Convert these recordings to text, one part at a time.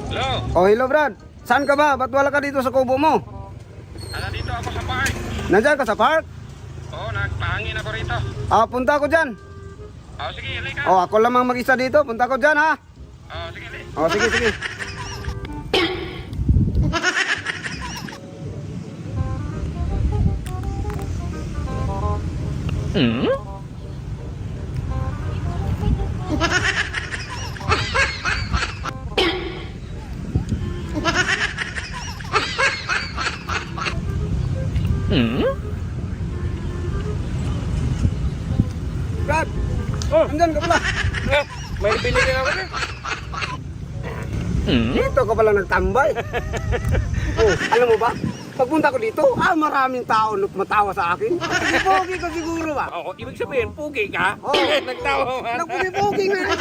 Hello? Oh, hello Brad. Saan ka ba? Ba't wala ka dito sa kubo mo? Dito ako sa park. Nandiyan ka sa park? Oo, nagpahangin ako rito. Punta ako dyan. Sige, ilay ka. Ako lamang mag-isa dito. Punta ako dyan ha. Sige, ilay. Sige, sige. Brad! Andyan ka pala. May binili ako rin. Dito ka pala nagtambay. Alam mo ba? Pagpunta ko dito, maraming tao matawa sa akin. Pogi ka siguro ba? Oo, ibig sabihin, pugi ka? Nagtawa man. Nagpugi na.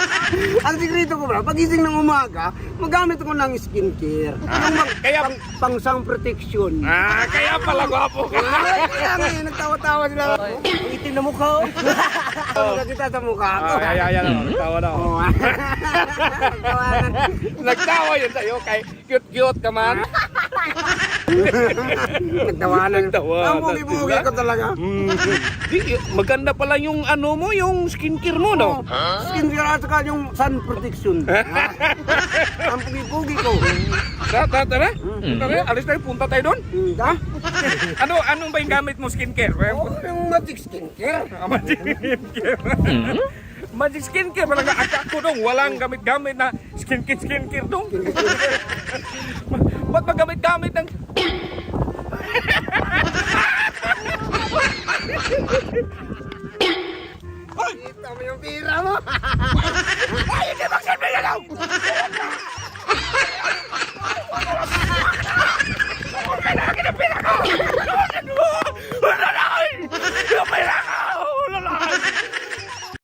Ang sikreto ko ba, pagising ng umaga, magamit ko ng skincare. Kaya Pang sun protection. kaya pala gwapo ka. Kaya ngayon, nagtawa-tawa sila. Itim na mukha ko. Kita sa mukha ko. Nagtawa na ako. Nagtawa yun sa'yo, kay cute-cute ka man. Nagtawanan. Ang bugi-bugi sila. ko talaga. Maganda pala yung ano mo, yung skincare mo, no? Skincare at saka yung sun protection. Ang bugi-bugi ko. Tara, alis tayo, punta tayo doon. Ha? Anong ba yung gamit mo skincare? Yung magic skincare. Magic skincare. Magic skincare, talaga akak ko dong, walang gamit-gamit na skincare dong. Ba't magamit-gamit ng... Kita mo yung pira mo. Ay, hindi magsabi na lang!